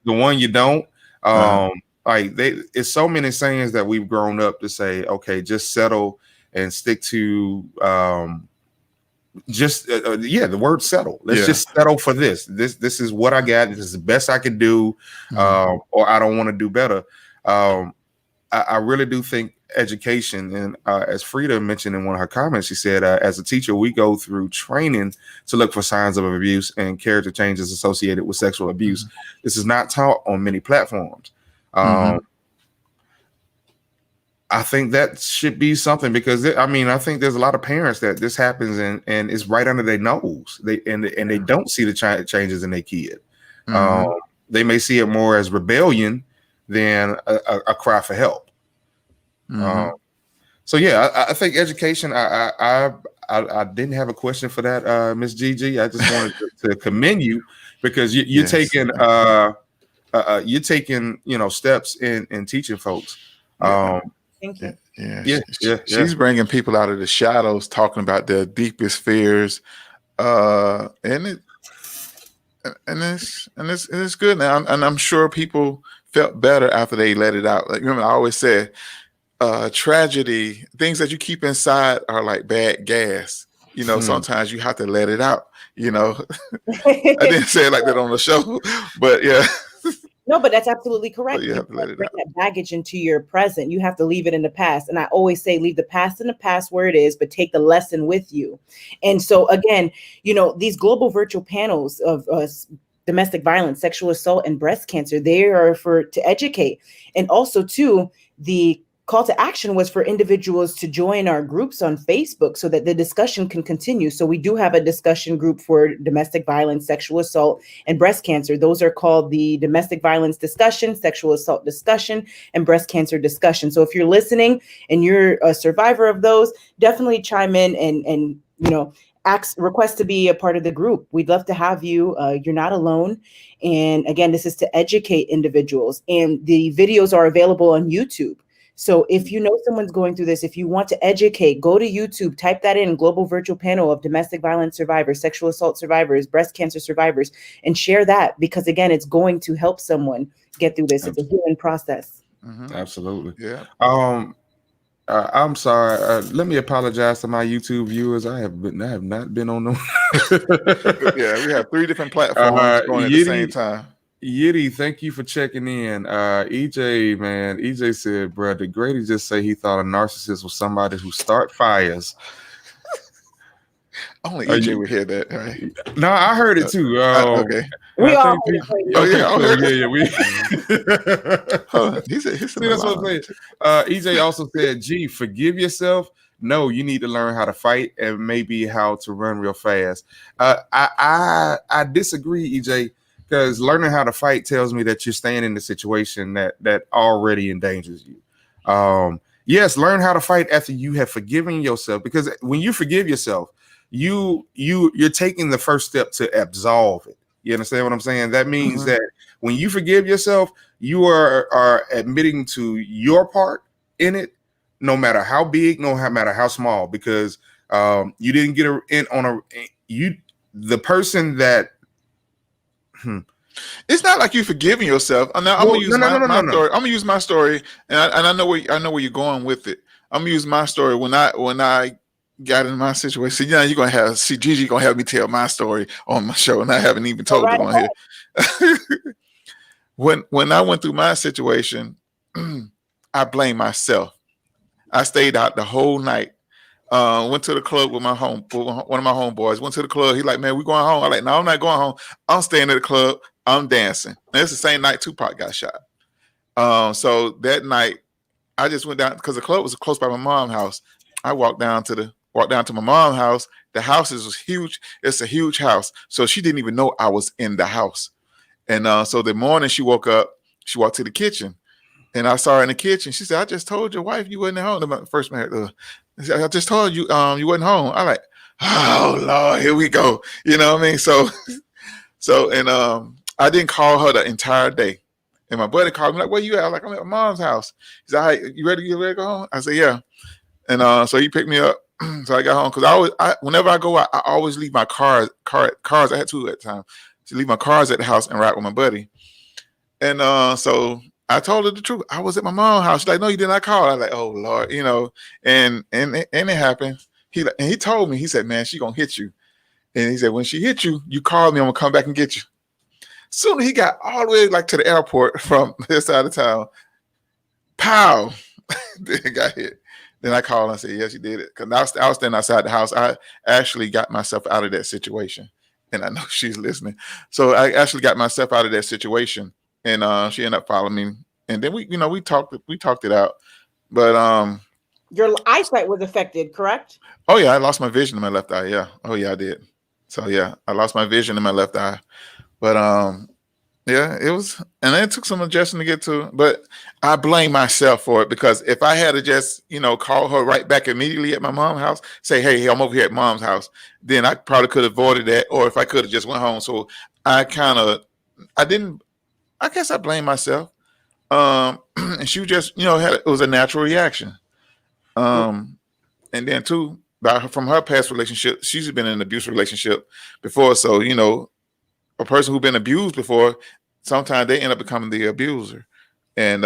one you don't. Like it's so many sayings that we've grown up to say, okay, just settle and stick to the word settle. Let's just settle for this. This is what I got. This is the best I can do, or I don't want to do better. I really do think education, and as Frida mentioned in one of her comments, she said, as a teacher, we go through training to look for signs of abuse and character changes associated with sexual abuse. This is not taught on many platforms. I think that should be something, because I think there's a lot of parents that this happens and it's right under their nose. They don't see the changes in their kid. They may see it more as rebellion than a cry for help. I think education. I didn't have a question for that, Miss Gigi. I just wanted to commend you, because you're taking steps in teaching folks. Thank you. She's bringing people out of the shadows, talking about their deepest fears, and it's good now. And I'm sure people felt better after they let it out. Like, remember, I always said, tragedy, things that you keep inside are like bad gas. Sometimes you have to let it out. I didn't say it like that on the show, but yeah. No, but that's absolutely correct. You have to let it bring out. that baggage into your present. You have to leave it in the past. And I always say, leave the past in the past where it is, but take the lesson with you. And so again, these global virtual panels of domestic violence, sexual assault, and breast cancer, they are to educate. And also too, the call to action was for individuals to join our groups on Facebook so that the discussion can continue. So we do have a discussion group for domestic violence, sexual assault, and breast cancer. Those are called the domestic violence discussion, sexual assault discussion, and breast cancer discussion. So if you're listening and you're a survivor of those, definitely chime in and request to be a part of the group. We'd love to have you. You're not alone. And again, this is to educate individuals, and the videos are available on YouTube. So if you know someone's going through this, if you want to educate, go to YouTube, type that in, Global Virtual Panel of Domestic Violence Survivors, Sexual Assault Survivors, Breast Cancer Survivors, and share that, because again, it's going to help someone get through this. It's a healing process. Absolutely. Yeah. I'm sorry. Let me apologize to my YouTube viewers. I have not been on them. Yeah, we have 3 different platforms going at the same time. Yiddy, thank you for checking in. EJ said, bro, did Grady just say he thought a narcissist was somebody who start fires? Only EJ would hear that, right? No, I heard it too. Okay. We all heard it. We he said, see, that's what I'm saying. EJ also said, gee, forgive yourself. No, you need to learn how to fight and maybe how to run real fast. I disagree, EJ. Because learning how to fight tells me that you're staying in the situation that already endangers you. Yes, learn how to fight after you have forgiven yourself. Because when you forgive yourself, you're taking the first step to absolve it. You understand what I'm saying? That means that when you forgive yourself, you are admitting to your part in it, no matter how big, no matter how small. Because you didn't get the person that It's not like you forgiving yourself. I'm gonna use my story. I'm gonna use my story, and I know where you're going with it. I'm gonna use my story when I got in my situation. You're gonna Gigi gonna have me tell my story on my show, and I haven't even told it on here. When I went through my situation, I blame myself. I stayed out the whole night. Went to the club with one of my homeboys. Went to the club. He like, man, we going home. I'm like, no, I'm not going home. I'm staying at the club. I'm dancing. And it's the same night Tupac got shot. So that night, I just went down because the club was close by my mom's house. I walked down to my mom's house. The house was huge. It's a huge house. So she didn't even know I was in the house. And so the morning she woke up, she walked to the kitchen. And I saw her in the kitchen. She said, I just told your wife you wasn't home. The first man, I just told you you wasn't home. I like, oh Lord, here we go. You know what I mean? So I didn't call her the entire day. And my buddy called me like, where you at? I'm like, I'm at my mom's house. He said, hey, you ready to go home? I said, yeah. And so he picked me up. So I got home because whenever I go out, I always leave my cars. I had two at the time. So leave my cars at the house and ride with my buddy. And so I told her the truth. I was at my mom's house. She's like, no, you did not call. I was like, oh Lord, and it happened. He told me, he said, man, she gonna hit you. And he said, when she hit you, you call me, I'm gonna come back and get you. Soon he got all the way like to the airport from this side of town. Pow! Then he got hit. Then I called and said, yes, you did it. Because I was standing outside the house. I actually got myself out of that situation. And I know she's listening. So I actually got myself out of that situation. And she ended up following me. And then we talked it out. But your eyesight was affected, correct? Oh yeah, I lost my vision in my left eye. Yeah. Oh yeah, I did. So yeah, I lost my vision in my left eye. But yeah, it was, and it took some adjusting to get to, but I blame myself for it because if I had to just, call her right back immediately at my mom's house, say, hey, I'm over here at mom's house, then I probably could have avoided that. Or if I could have just went home. So I guess I blame myself. And she just, it was a natural reaction. And then too, from her past relationship, she's been in an abusive relationship before. So, a person who's been abused before, sometimes they end up becoming the abuser. And,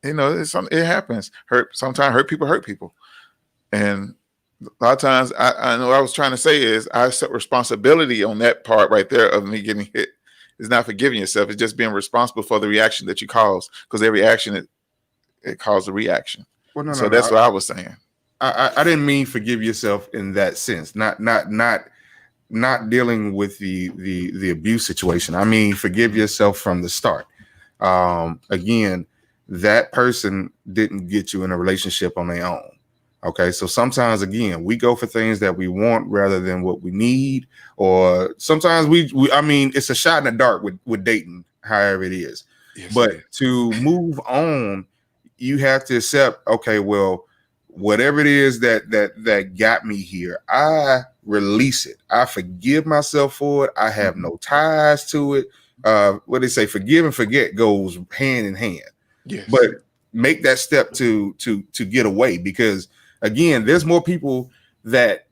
it happens. Sometimes hurt people. And a lot of times I know what I was trying to say is I accept responsibility on that part right there of me getting hit. It's not forgiving yourself. It's just being responsible for the reaction that you cause, because every action, it caused a reaction. Well, that's what I was saying. I didn't mean forgive yourself in that sense. Not dealing with the abuse situation. I mean, forgive yourself from the start. Again, that person didn't get you in a relationship on their own. Okay. So sometimes, again, we go for things that we want rather than what we need. Or sometimes I mean, it's a shot in the dark with dating, however it is. Yes, but to move on, you have to accept, okay, well, whatever it is that got me here, I release it. I forgive myself for it. I have no ties to it. What they say, forgive and forget goes hand in hand. Yes. But make that step to get away, because again, there's more people that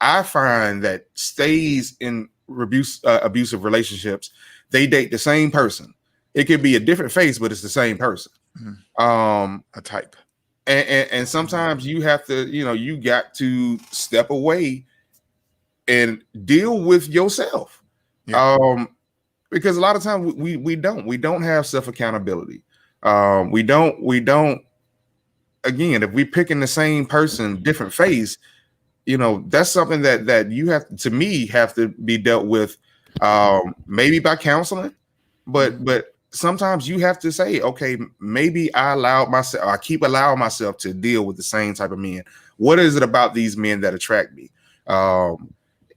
I find that stays in abusive relationships. They date the same person. It could be a different face, but it's the same person. Mm-hmm. A type. And sometimes you have to, you got to step away and deal with yourself. Yeah. Because a lot of times we don't have self accountability. We don't. Again, if we picking the same person, different face, that's something that you have to be dealt with, maybe by counseling, but sometimes you have to say, okay, maybe I keep allowing myself to deal with the same type of men. What is it about these men that attract me?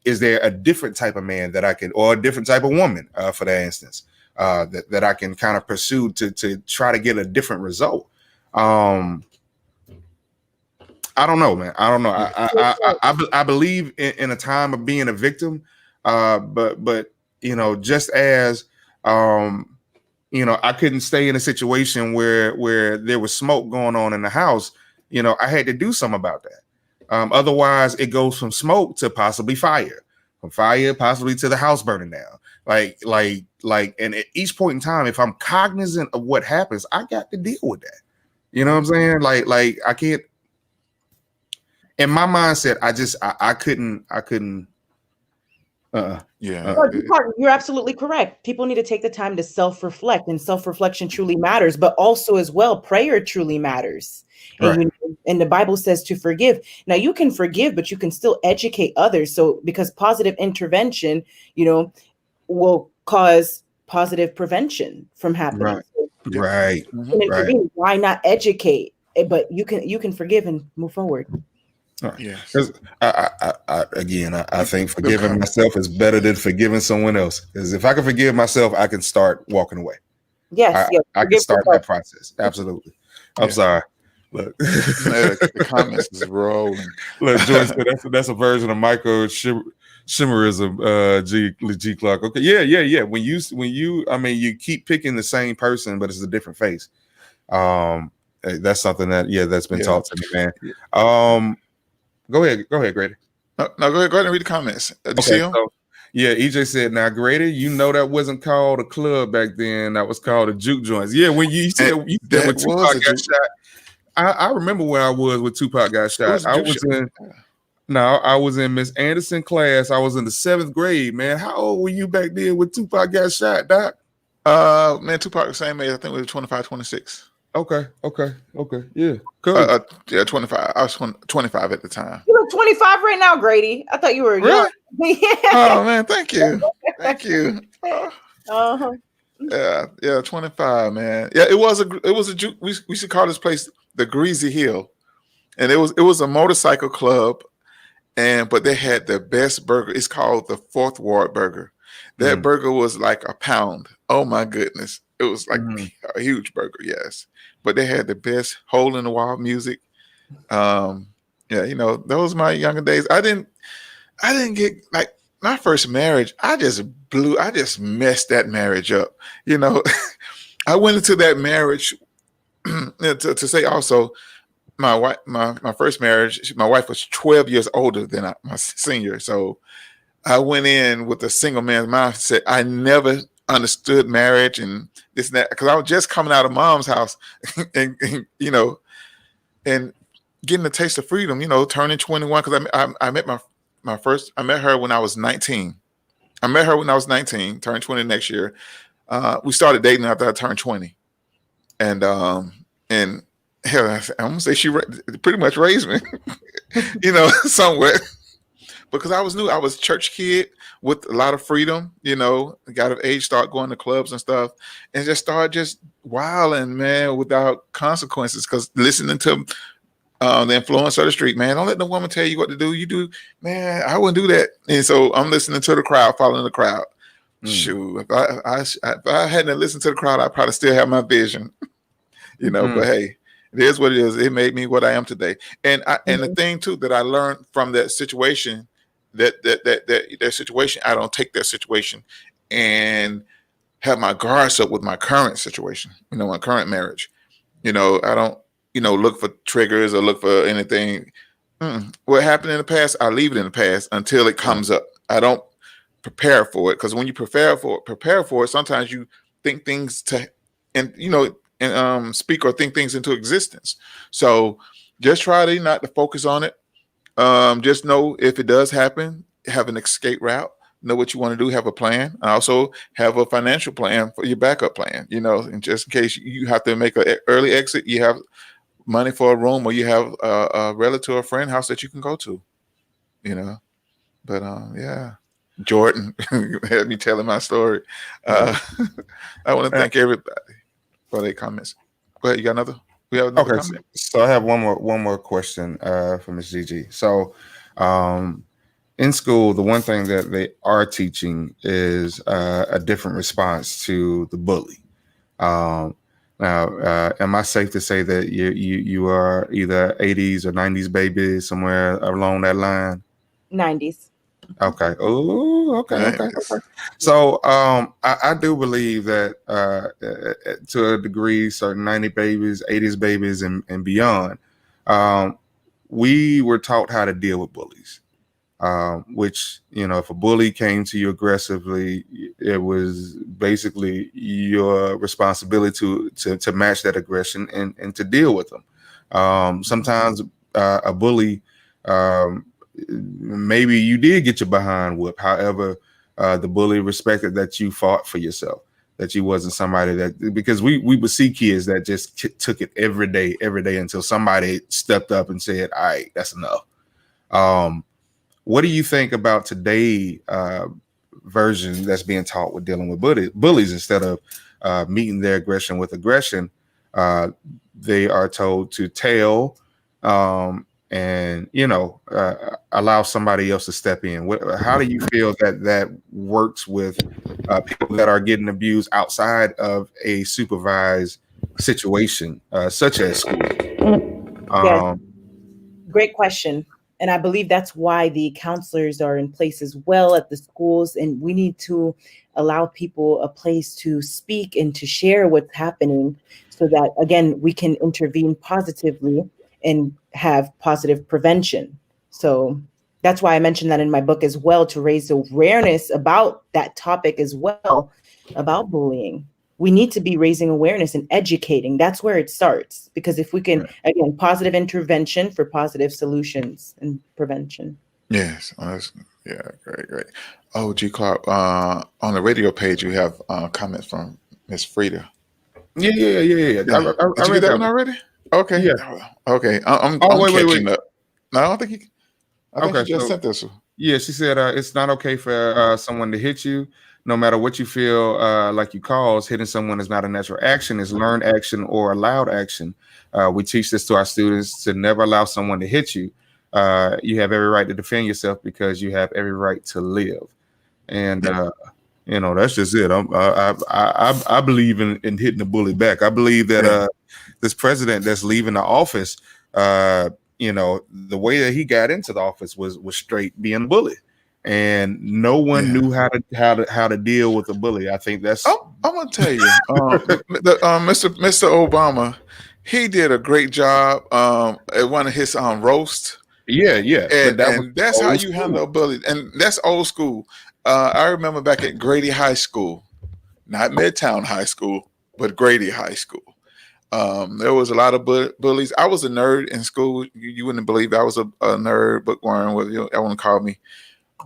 Is there a different type of man that I can, or a different type of woman, for that instance, that I can kind of pursue to try to get a different result? I don't know, man. I don't know. I believe in a time of being a victim, but just as I couldn't stay in a situation where there was smoke going on in the house. I had to do something about that. Otherwise, it goes from smoke to possibly fire, from fire possibly to the house burning down. And at each point in time, if I'm cognizant of what happens, I got to deal with that. You know what I'm saying? Like I can't. In my mindset, I couldn't. You're absolutely correct. People need to take the time to self-reflect, and self-reflection truly matters, but also as well, prayer truly matters. And, and the Bible says to forgive. Now you can forgive, but you can still educate others. So because positive intervention, will cause positive prevention from happening. Right. Why not educate? But you can forgive and move forward. Yes. I think forgiving myself is better than forgiving someone else. Because if I can forgive myself, I can start walking away. Yes, I can start that process. Absolutely. I'm sorry. Look, the comments is rolling. Look, Joyce said that's a version of Michael Shimmerism. G Clark. Okay, yeah. When you, I mean, you keep picking the same person, but it's a different face. That's something that's been taught to me, man. Go ahead, Grady. No, go ahead and read the comments. Did you see them? So, EJ said, "Now, Grady, that wasn't called a club back then. That was called a juke joints." Yeah, when you said when Tupac got shot, I remember where I was when Tupac got shot. I was in Miss Anderson class. I was in the 7th grade. Man, how old were you back then when Tupac got shot, Doc? Man, Tupac the same age. I think we were 25, 26. Okay. Yeah, cool. 25. I was 25 at the time. You look 25 right now, Grady. I thought you were young. Oh man, thank you. Uh-huh. Yeah, 25, man. Yeah, it was a juke. We should call this place the Greasy Hill, and it was a motorcycle club, but they had the best burger. It's called the 4th Ward Burger. That burger was like a pound. Oh my goodness, it was like a huge burger. Yes, but they had the best hole in the wall music. Those my younger days. I didn't get like my first marriage. I just messed that marriage up. I went into that marriage to say also my wife, my first marriage, my wife was 12 years older than my senior. So I went in with a single man's mindset. I never understood marriage and this and that because I was just coming out of mom's house and getting a taste of freedom, turning 21. Because I met I met her when I was 19. Turned 20 next year. We started dating after I turned 20. And hell, I'm gonna say she pretty much raised me, somewhere. Because I was new. I was a church kid with a lot of freedom, got of age, start going to clubs and stuff, and just started just wilding, man, without consequences. Because listening to the influence of the street, man, don't let no woman tell you what to do. You do, man, I wouldn't do that. And so I'm listening to the crowd, following the crowd. Shoot, if I hadn't listened to the crowd, I probably still have my vision, But hey, it is what it is. It made me what I am today. And the thing too that I learned from that situation, that situation, I don't take that situation and have my guards up with my current situation. My current marriage. I don't, look for triggers or look for anything. What happened in the past, I leave it in the past until it comes up. I don't prepare for it, because when you prepare for it, sometimes you think things speak or think things into existence. So just try to not to focus on it. Just know if it does happen, have an escape route. Know what you want to do. Have a plan. And also have a financial plan for your backup plan. And just in case you have to make an early exit, you have money for a room, or you have a relative or friend house that you can go to. But yeah. Jordan had me telling my story. I want to thank everybody for their comments. Go ahead. You got another? We have another comment. So I have one more question for Ms. Gigi. So in school, the one thing that they are teaching is a different response to the bully. Now, am I safe to say that you are either 80s or 90s baby, somewhere along that line? 90s. Okay. Oh, okay. So I do believe that to a degree, certain 90 babies, 80s babies, and beyond we were taught how to deal with bullies. Which, if a bully came to you aggressively, it was basically your responsibility to match that aggression and to deal with them. Sometimes a bully, maybe you did get your behind whooped. However, the bully respected that you fought for yourself, that you wasn't somebody because we would see kids that just took it every day until somebody stepped up and said, all right, that's enough. What do you think about today version that's being taught with dealing with bullies instead of meeting their aggression with aggression? They are told to tell and allow somebody else to step in. How do you feel that works with people that are getting abused outside of a supervised situation, such as school? Yeah. Great question. And I believe that's why the counselors are in place as well at the schools. And we need to allow people a place to speak and to share what's happening so that, again, we can intervene positively and have positive prevention. So that's why I mentioned that in my book as well, to raise awareness about that topic as well, about bullying. We need to be raising awareness and educating. That's where it starts. Because if we can, again, positive intervention for positive solutions and prevention. Yes. Great. Oh, G. Clark, on the radio page, you have comments from Miss Frida. Yeah. Did you get that one already? Okay. Yeah. Okay. I'm catching up. No, I don't think you. I think she just sent this one. Yeah, she said it's not okay for someone to hit you. No matter what you feel like you cause, hitting someone is not a natural action. It's learned action or allowed action. We teach this to our students to never allow someone to hit you. You have every right to defend yourself because you have every right to live. And that's just it. I believe in hitting the bully back. I believe that this president that's leaving the office, the way that he got into the office was straight being bullied. And no one knew how to deal with a bully. I think that's. I'm gonna tell you, Mr. Obama, he did a great job at one of his roasts. Yeah, and that's how you handle a bully, and that's old school. I remember back at Grady High School, not Midtown High School, but Grady High School. There was a lot of bullies. I was a nerd in school. You wouldn't believe I was a nerd, bookworm, whatever I want to call me.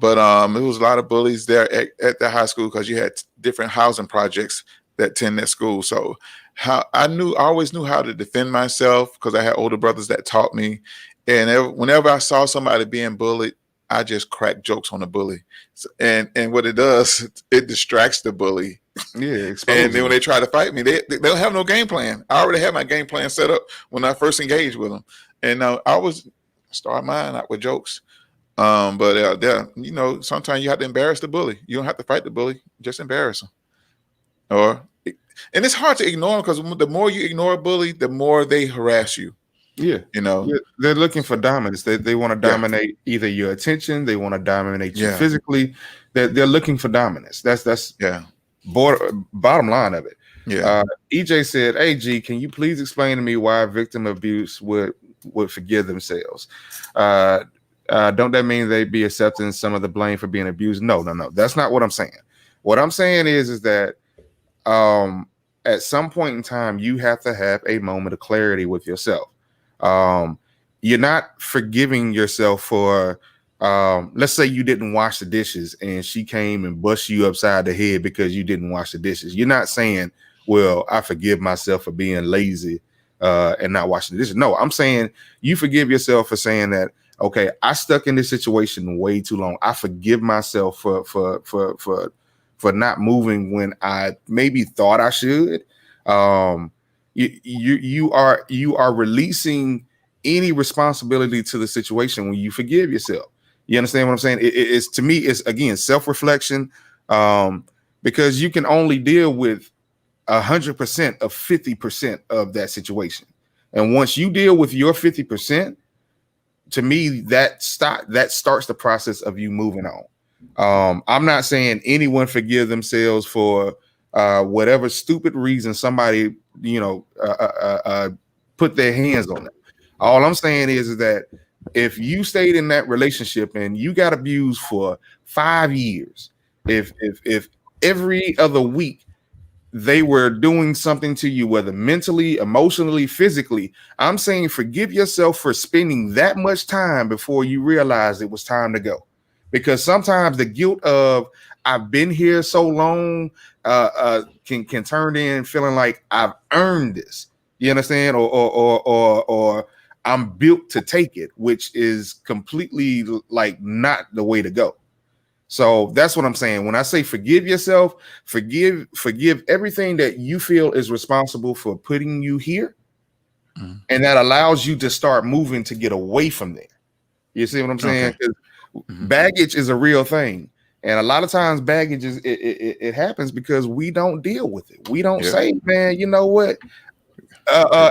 But there was a lot of bullies there at the high school because you had different housing projects that attend that school. So I always knew how to defend myself because I had older brothers that taught me. And whenever I saw somebody being bullied, I just crack jokes on the bully. And what it does, it distracts the bully. Yeah, and then when they try to fight me, they don't have no game plan. I already had my game plan set up when I first engaged with them. And I always start mine out with jokes. But sometimes you have to embarrass the bully. You don't have to fight the bully, just embarrass them. And it's hard to ignore them because the more you ignore a bully, the more they harass you. Yeah, they're looking for dominance. They want to dominate either your attention. They want to dominate you physically. They're looking for dominance. That's bottom line of it. Yeah. EJ said, "Hey G, can you please explain to me why victim of abuse would forgive themselves? Don't that mean they be accepting some of the blame for being abused? No. That's not what I'm saying. What I'm saying is that at some point in time, you have to have a moment of clarity with yourself. You're not forgiving yourself for, let's say you didn't wash the dishes and she came and bust you upside the head because you didn't wash the dishes. You're not saying, well, I forgive myself for being lazy and not washing the dishes. No, I'm saying you forgive yourself for saying that, okay, I stuck in this situation way too long. I forgive myself for not moving when I maybe thought I should. You are releasing any responsibility to the situation when you forgive yourself. You understand what I'm saying? It's to me, it's again self-reflection, because you can only deal with 100% of 50% of that situation, and once you deal with your 50%, to me that starts the process of you moving on. I'm not saying anyone forgive themselves for whatever stupid reason somebody put their hands on them. All I'm saying is that if you stayed in that relationship and you got abused for 5 years, if every other week they were doing something to you, whether mentally, emotionally, physically, I'm saying forgive yourself for spending that much time before you realized it was time to go. Because sometimes the guilt of I've been here so long can turn in feeling like I've earned this. You understand? Or I'm built to take it, which is completely like not the way to go. So that's what I'm saying. When I say forgive yourself, forgive everything that you feel is responsible for putting you here. Mhm. And that allows you to start moving to get away from there. You see what I'm saying? Okay. Mhm. Baggage is a real thing. And a lot of times baggage is it happens because we don't deal with it. We don't Yeah. say, man, you know what?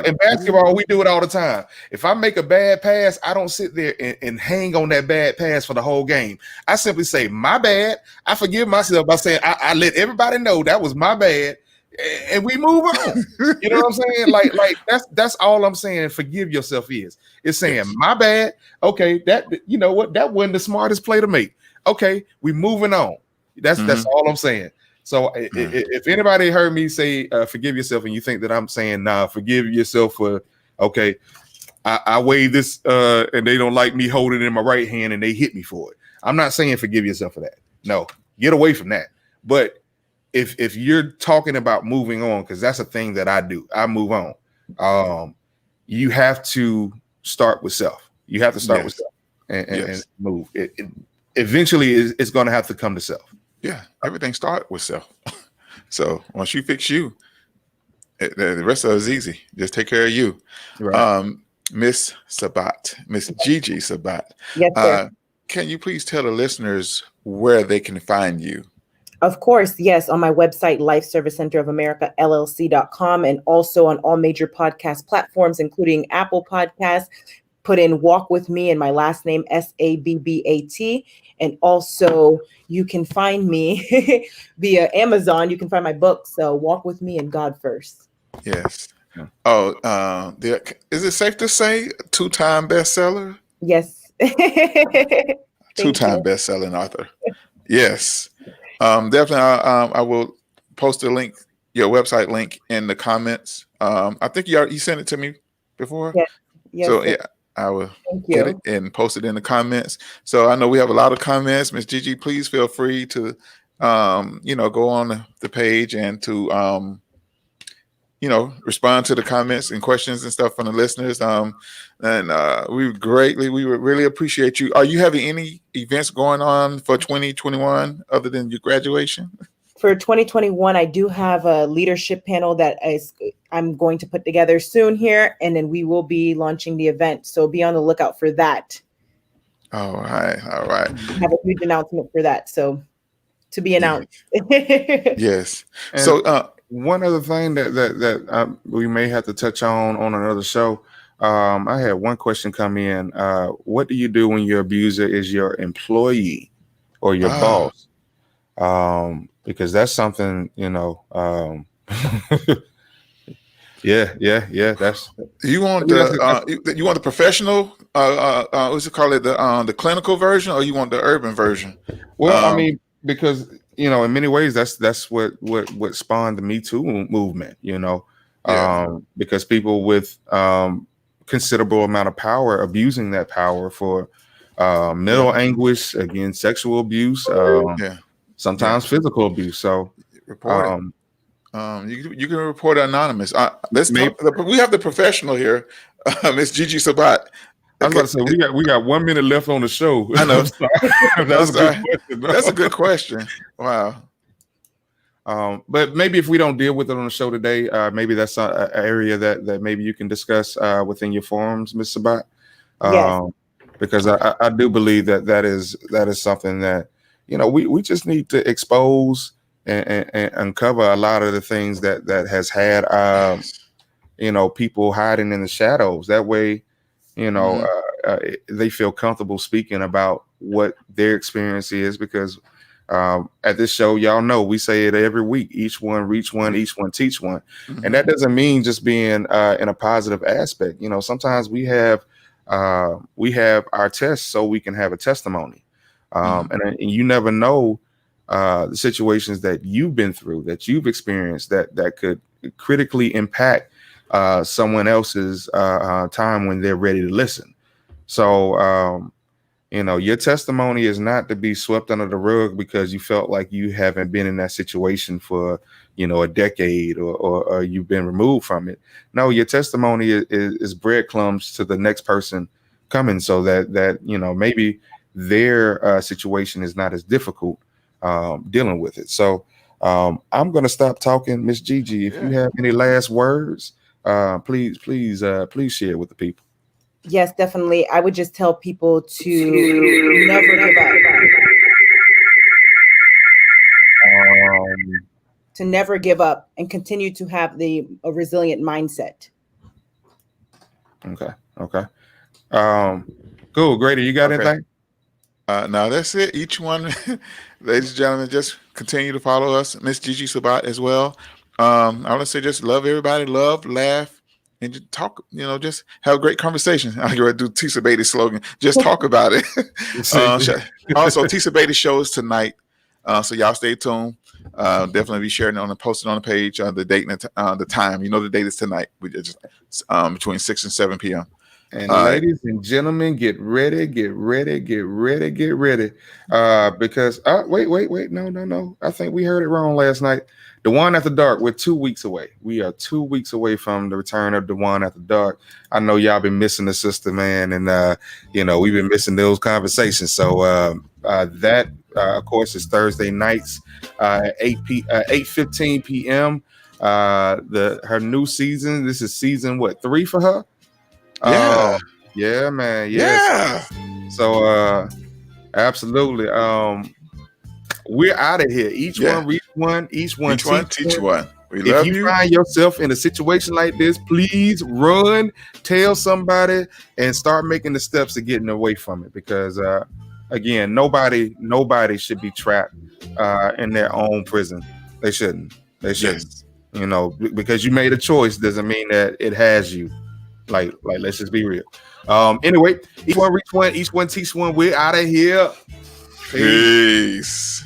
In basketball, we do it all the time. If I make a bad pass, I don't sit there and hang on that bad pass for the whole game. I simply say, my bad. I forgive myself by saying, I let everybody know that was my bad, and we move on. You know what I'm saying? Like that's all I'm saying. Forgive yourself is. It's saying, Yes. my bad. Okay, that you know what? That wasn't the smartest play to make. Okay, we moving on. That's all I'm saying. So if anybody heard me say forgive yourself and you think that I'm saying nah, forgive yourself for okay, I weigh this and they don't like me holding it in my right hand and they hit me for it. I'm not saying forgive yourself for that. No, get away from that. But if you're talking about moving on, because that's a thing that I do, I move on. You have to start with self. You have to start with self and move. It eventually it's going to have to come to self. Yeah, everything starts with self. So once you fix you, the rest of it is easy. Just take care of you. Right. Miss Sabbat, Miss GIGI Sabbat. Yes, sir. Can you please tell the listeners where they can find you? Of course, yes, on my website, Life Service Center of America, LLC.com, and also on all major podcast platforms, including Apple Podcasts. Put in Walk With Me and my last name, Sabbat. And also you can find me via Amazon. You can find my book. So Walk With Me and God First. Yes. Oh, is it safe to say 2-time bestseller? Yes. 2-time best-selling author. Yes. Definitely. I will post a link, your website link in the comments. I think you sent it to me before. Yes. Yes, so sir. yeah, I will get it and post it in the comments. So I know we have a lot of comments. Miss Gigi, please feel free to, go on the page and to, respond to the comments and questions and stuff from the listeners. We would really appreciate you. Are you having any events going on for 2021 other than your graduation? For 2021, I do have a leadership panel that I'm going to put together soon here, and then we will be launching the event. So be on the lookout for that. All right. I have a huge announcement for that. So to be announced. Yes. And so one other thing that we may have to touch on another show. I had one question come in. What do you do when your abuser is your employee or your boss? Because that's something, yeah. That's you want the professional, what's it called, the clinical version, or you want the urban version? Well, I mean, because in many ways that's what spawned the Me Too movement, because people with considerable amount of power abusing that power for mental anguish, again, sexual abuse, sometimes physical abuse. So report it. You can report it anonymous. We have the professional here, Miss GIGI Sabbat. I was about to say we got 1 minute left on the show. I know. That's a good question. That's a good question. Wow. But maybe if we don't deal with it on the show today, maybe that's an area that maybe you can discuss within your forums, Ms. Sabbat. Yes. Because I do believe that is something that we just need to expose and uncover a lot of the things that has had people hiding in the shadows. That way, they feel comfortable speaking about what their experience is, because at this show, y'all know we say it every week: each one reach one, each one teach one. And that doesn't mean just being in a positive aspect. Sometimes we have we have our tests so we can have a testimony. And you never know the situations that you've been through, that you've experienced, that could critically impact someone else's time when they're ready to listen. So, your testimony is not to be swept under the rug because you felt like you haven't been in that situation for, a decade or you've been removed from it. No, your testimony is breadcrumbs to the next person coming, so that maybe their situation is not as difficult dealing with it. So I'm going to stop talking. Miss Gigi, if you have any last words, please share with the people. Yes, definitely. I would just tell people to never give up. To never give up and continue to have a resilient mindset. Okay. Cool. Grady, you got anything? No, that's it. Each one, ladies and gentlemen, just continue to follow us, Miss GIGI Sabbat as well. I want to say just love everybody, love, laugh, and just talk, just have a great conversation. I'm going to do Tisa Beatty's slogan. Just talk about it. Also, Tisa Beatty show is tonight. So y'all stay tuned. Definitely be sharing on posting on the page, the date and the time. The date is tonight. We just between 6 and 7 p.m. And ladies and gentlemen, get ready. Because wait, no. I think we heard it wrong last night. The One After Dark, we're 2 weeks away. We are 2 weeks away from the return of The One After Dark. I know y'all been missing the sister, man, and we've been missing those conversations. So that of course is Thursday nights at 8:15 p.m. Her new season. This is season 3 for her? Yeah, man. Yes. Yeah. So absolutely. We're out of here. Each one reach one. Each one teach one. We love you. If you find yourself in a situation like this, please run, tell somebody, and start making the steps to getting away from it. Because again, nobody should be trapped in their own prison. They shouldn't. Yes. Because you made a choice doesn't mean that it has you. Like, let's just be real. Anyway, each one reach one, each one teach one. We're out of here. Peace.